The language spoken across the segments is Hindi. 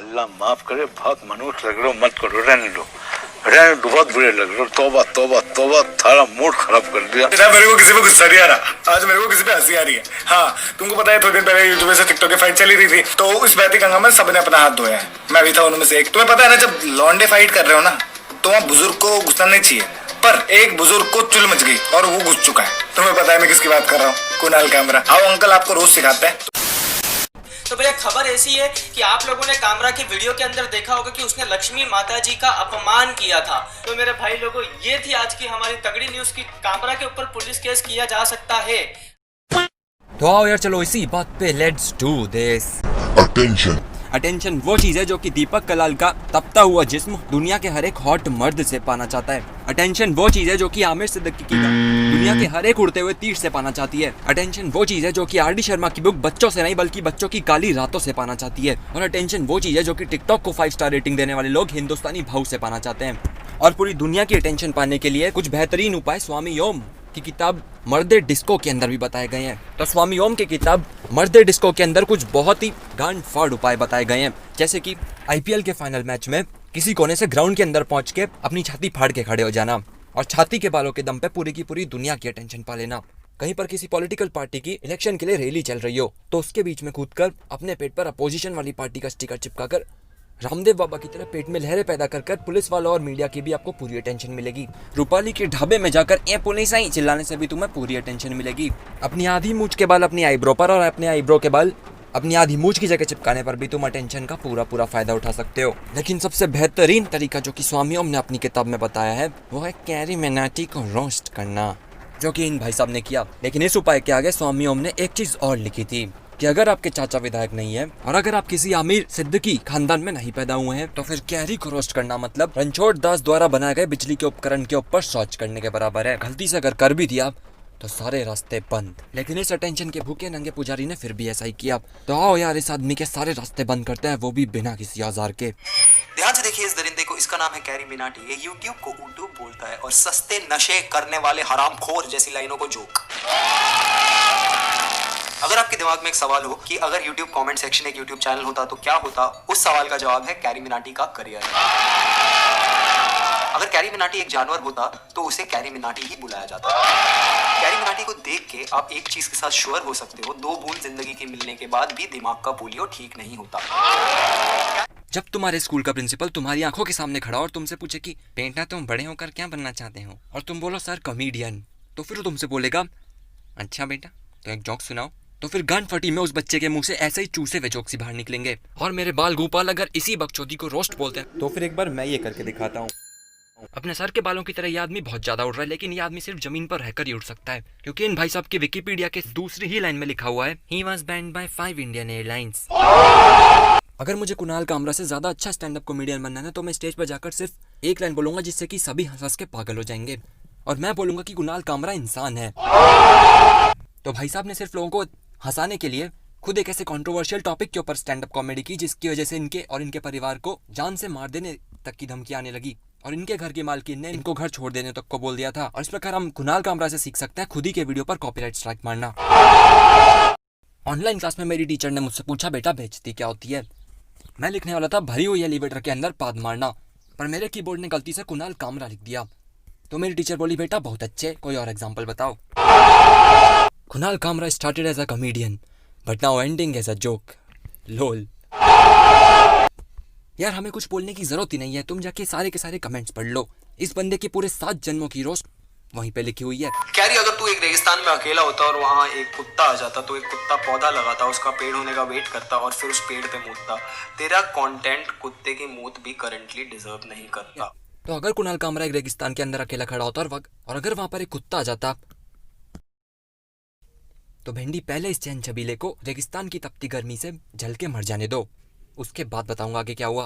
अल्लाह माफ करे, बहुत मनुष्य लग रहे हो, मत करो, रहने दो, बहुत बुरे लग रहे हो। तौबा तौबा तौबा, थारा मूड खराब कर दिया। मेरे को किसी पे गुस्सा नहीं आ रहा, आज मेरे को किसी पे हंसी आ रही है। हाँ, तुमको पता है थोड़े दिन पहले यूट्यूब से टिकटॉक की फाइट चली रही थी, तो उस बैठी गंगा में सबने अपना हाथ धोया है, मैं भी था उनमें से एक। तुम्हें पता है ना, जब लौंडे फाइट कर रहे हो ना, तो वहाँ बुजुर्ग को घुसना नहीं चाहिए, पर एक बुजुर्ग को चुल मच गई और वो घुस चुका है। तुम्हें पता है मैं किसकी बात कर रहा हूँ? कुणाल कामरा। आओ अंकल, आपको रोज सिखाते हैं। तो भैया खबर ऐसी है कि आप लोगों ने कामरा की वीडियो के अंदर देखा होगा कि उसने लक्ष्मी माता जी का अपमान किया था। तो मेरे भाई लोगों, ये थी आज की हमारी तगड़ी न्यूज की कामरा के ऊपर पुलिस केस किया जा सकता है। तो आओ यार, चलो इसी बात पे लेट्स डू दिस। अटेंशन वो चीज है जो कि दीपक कलाल का तपता हुआ जिस्म दुनिया के हर एक हॉट मर्द से पाना चाहता है। अटेंशन वो चीज है जो कि आमिर सिद्दीकी की दुनिया के हर एक उड़ते हुए तीर से पाना चाहती है। अटेंशन वो चीज है जो कि आर डी शर्मा की बुक बच्चों से नहीं बल्कि बच्चों की काली रातों से पाना चाहती है। और अटेंशन वो चीज है जो कि टिकटॉक को 5 स्टार रेटिंग देने वाले लोग हिंदुस्तानी भाव से पाना चाहते हैं। और पूरी दुनिया की अटेंशन पाने के लिए कुछ बेहतरीन उपाय स्वामी ओम की किताब मर्दे डिस्को के अंदर भी बताए गए हैं। तो स्वामी ओम की किताब मर्दे डिस्को के अंदर कुछ बहुत ही गांड फाड़ उपाय बताए गए हैं, जैसे कि आईपीएल के फाइनल मैच में किसी कोने से ग्राउंड के अंदर पहुंच के अपनी छाती फाड़ के खड़े हो जाना और छाती के बालों के दम पे पूरी की पूरी दुनिया की अटेंशन पा लेना। कहीं पर किसी पॉलिटिकल पार्टी की इलेक्शन के लिए रैली चल रही हो तो उसके बीच में कूदकर अपने पेट पर अपोजिशन वाली पार्टी का स्टिकर चिपकाकर रामदेव बाबा की तरह पेट में लहरें पैदा कर पुलिस वालों और मीडिया की भी आपको पूरी अटेंशन मिलेगी। रूपाली के ढाबे में जाकर ए पुलिस आई चिल्लाने से भी तुम्हें पूरी अटेंशन मिलेगी। अपनी आधी मूंछ के बाल अपनी आईब्रो पर और अपने आईब्रो के बाल अपनी आधी मूंछ की जगह चिपकाने पर भी तुम अटेंशन का पूरा फायदा उठा सकते हो। लेकिन सबसे बेहतरीन तरीका जो कि स्वामी ओम ने अपनी किताब में बताया है वो है कैरी मिनाटी को रोस्ट करना, जो कि इन भाई साहब ने किया। लेकिन इस उपाय के आगे स्वामी ओम ने एक चीज और लिखी थी कि अगर आपके चाचा विधायक नहीं है और अगर आप किसी आमिर सिद्दीकी खानदान में नहीं पैदा हुए हैं तो फिर कैरी को रोस्ट करना मतलब रणछोड़ दास द्वारा बनाए गए बिजली के उपकरण के ऊपर शौच करने के बराबर है। गलती से अगर कर भी दिया तो सारे रास्ते बंद। लेकिन इस अटेंशन के भूखे नंगे पुजारी ने फिर भी ऐसा ही किया। तो आओ यार, इस आदमी के सारे रास्ते बंद करते हैं, वो भी बिना किसी औजार के। ध्यान से देखिए इस दरिंदे को, इसका नाम है कैरी मिनाटी। ये यूट्यूब को यूट्यूब बोलता है और सस्ते नशे करने वाले हरामखोर जैसी लाइनों को जोक। अगर आपके दिमाग में एक सवाल हो कि अगर YouTube कमेंट सेक्शन एक YouTube चैनल होता तो क्या होता, उस सवाल का जवाब है कैरी मिनाटी का करियर। अगर कैरी मिनाटी एक जानवर होता तो उसे कैरी मिनाटी ही बुलाया जाता। कैरी मिनाटी को देख के आप एक चीज के साथ श्योर हो सकते हो, 2 बूंद जिंदगी के मिलने के बाद भी दिमाग का पोलियो ठीक नहीं होता। जब तुम्हारे स्कूल का प्रिंसिपल तुम्हारी आंखों के सामने खड़ा और तुमसे पूछे कि बेटा तुम बड़े होकर क्या बनना चाहते हो, और तुम बोलो सर कॉमेडियन, तो फिर तुमसे बोलेगा अच्छा बेटा तो एक जोक सुनाओ। तो फिर गन फटी में उस बच्चे के मुंह से ऐसे ही चूसे हुए जोक सी बाहर निकलेंगे। और मेरे बाल गोपाल अगर इसी बकचोदी को रोस्ट बोलते हैं तो फिर एक बार मैं ये करके दिखाता हूँ। अपने सर के बालों की तरह ये आदमी बहुत ज्यादा उड़ रहा है, लेकिन ये आदमी सिर्फ जमीन पर रहकर ही उड़ सकता है, क्योंकि इन भाई साहब की विकिपीडिया के दूसरी ही लाइन में लिखा हुआ है he was banned by 5 Indian Airlines. अगर मुझे कुणाल कामरा से ज्यादा अच्छा स्टैंड अप कॉमेडियन बनना है तो मैं स्टेज पर जाकर सिर्फ एक लाइन बोलूंगा जिससे कि सभी हंस के पागल हो जाएंगे, और मैं बोलूंगा कि कुणाल कामरा इंसान है। तो भाई साहब ने सिर्फ लोगों को हंसाने के लिए खुद एक ऐसे कंट्रोवर्शियल टॉपिक के ऊपर स्टैंड अप कॉमेडी की जिसकी वजह से इनके और इनके परिवार को जान से मार देने तक की धमकी आने लगी, और इनके घर की मालकिन ने इनको घर छोड़ देने तक को बोल दिया था। और इस प्रकार हम कुणाल कामरा से सीख सकते हैं खुद ही के वीडियो पर कॉपीराइट स्ट्राइक मारना। ऑनलाइन क्लास में मेरी टीचर ने मुझसे पूछा बेटा बेइज्जती क्या होती है। मैं लिखने वाला था भरी हुई एलिवेटर के अंदर पाद मारना, पर मेरे कीबोर्ड ने गलती से कुणाल कामरा लिख दिया। तो मेरी टीचर बोली बेटा बहुत अच्छे, कोई और एग्जाम्पल बताओ। Kunal Kamra started as a comedian but now ending as a joke. LOL. यार हमें कुछ बोलने की जरूरत ही नहीं है, तुम जाके सारे के सारे कमेंट्स पढ़ लो। इस बंदे की पूरे 7 जन्मों की रोस्ट वहीं पे लिखी हुई है। कैरी, अगर तू एक रेगिस्तान में अकेला होता और वहाँ एक कुत्ता आ जाता तो एक कुत्ता पौधा लगाता, उसका पेड़ होने का वेट करता और फिर उस पेड़ पे मूतता। तेरा कंटेंट कुत्ते की मौत भी करंटली डिजर्व नहीं करता। तो अगर कुणाल कामरा एक रेगिस्तान के अंदर अकेला खड़ा होता और अगर वहां पर एक कुत्ता आ जाता तो भिंडी पहले इस चैन छबीले को रेगिस्तान की तपती गर्मी से जल के मर जाने दो, उसके बाद बताऊंगा आगे क्या हुआ।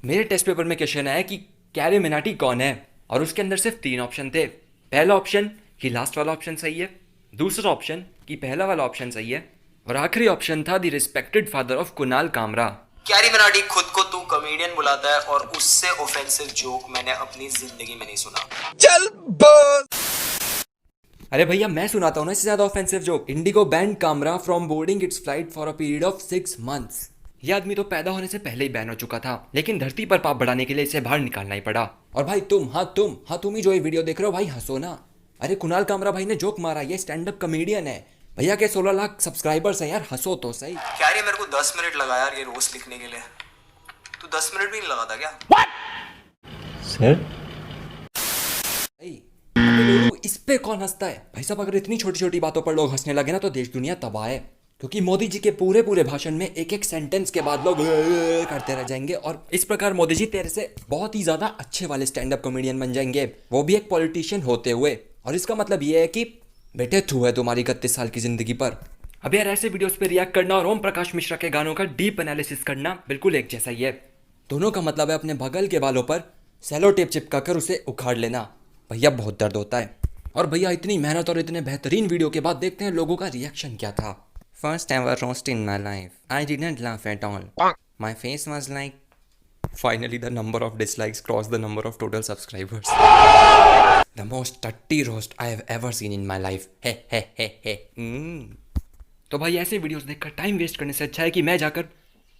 मेरे टेस्ट पेपर में क्वेश्चन आया कि कैरी मिनाटी कौन है, और उसके अंदर सिर्फ 3 ऑप्शन थे। पहला ऑप्शन कि लास्ट वाला ऑप्शन सही है, दूसरा ऑप्शन कि पहला वाला ऑप्शन सही है, और आखिरी ऑप्शन था the respected father of Kunal Kamra. Carry Minati खुद को तू कॉमेडियन बुलाता है और उससे ऑफेंसिव जोक मैंने अपनी जिंदगी में नहीं सुना। चल बस। अरे भैया मैं सुनाता हूँ ना इससे ज्यादा offensive joke. Indigo band Kamra from boarding it's flight for a period of 6 months। ये आदमी तो पैदा होने से पहले ही बैन हो चुका था, लेकिन धरती पर पाप बढ़ाने के लिए इसे बाहर निकालना ही पड़ा। और भाई तुम ही जो ये वीडियो देख रहे हो भाई, हंसो ना। अरे कुणाल कामरा भाई ने जोक मारा, ये स्टैंड अप कॉमेडियन है भैया के 16 लाख सब्सक्राइबर्स हैं यार, हंसो तो सही। क्या ये मेरे को 10 मिनट लगा यार ये रोस्ट लिखने के लिए, तू 10 मिनट भी नहीं लगा था क्या? लोग इस पे कौन हंसता है भाई साहब? अगर इतनी छोटी छोटी बातों पर लोग हंसने लगे ना तो देश दुनिया तबाह है, क्योंकि मोदी जी के पूरे भाषण में एक एक सेंटेंस के बाद लोग करते रह जाएंगे, और इस प्रकार मोदी जी तेरे से बहुत ही ज्यादा अच्छे वाले स्टैंड अप कॉमेडियन बन जाएंगे, वो भी एक पॉलिटिशियन होते हुए। और इसका मतलब ये है कि बेटे थू है तुम्हारी 31 साल की जिंदगी पर। अब यार ऐसे वीडियोस पे रिएक्ट करना और ओम प्रकाश मिश्रा के गानों का डीप एनालिसिस करना बिल्कुल एक जैसा ही है। दोनों का मतलब है अपने बगल के बालों पर सेलो टेप चिपका कर उसे उखाड़ लेना। भैया बहुत दर्द होता है। और भैया इतनी मेहनत और इतने बेहतरीन वीडियो के बाद देखते हैं लोगों का रिएक्शन क्या था। First ever roast in my life, I didn't laugh at all, my face was like, finally the number of dislikes cross the number of total subscribers, the most टट्टी roast I have ever seen in my life. Hey. तो भाई ऐसे वीडियोस देखकर टाइम वेस्ट करने से अच्छा है कि मैं जाकर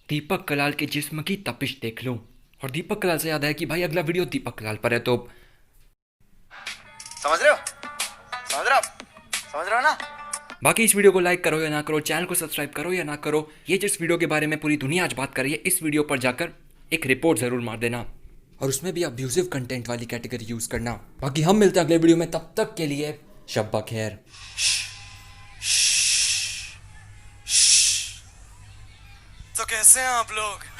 दीपक कलाल के जिस्म की तपिश देख लूं। और दीपक कलाल से याद है कि भाई अगला वीडियो दीपक कलाल पर है, तो समझ रहे हो ना? बाकी इस वीडियो को लाइक करो या ना करो, चैनल को सब्सक्राइब करो या ना करो, ये जिस वीडियो के बारे में पूरी दुनिया आज बात कर रही है, इस वीडियो पर जाकर एक रिपोर्ट जरूर मार देना, और उसमें भी अब्यूजिव कंटेंट वाली कैटेगरी यूज करना। बाकी हम मिलते हैं अगले वीडियो में, तब तक के लिए शब्बा खैर। तो कैसे हैं आप लोग?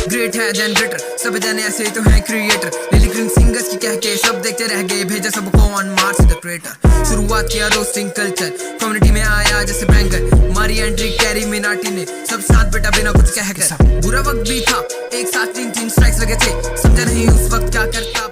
ग्रेट है जनरेटर, सब जाने ऐसे तो हैं क्रिएटर, लिरिकल सिंगर्स की कह के सब देखते रह गए, भेजा सबको ऑन मार्च द क्रिएटर। शुरुआत किया रोस्टिंग कल्चर, कम्युनिटी में आया जैसे बैंगर, मारी एंट्री कैरी मिनाटी ने, सब साथ बेटा बिना कुछ कह कर। बुरा वक्त भी था, एक साथ 3 स्ट्राइक्स लगे थे, समझा नहीं उस वक्त क्या करता।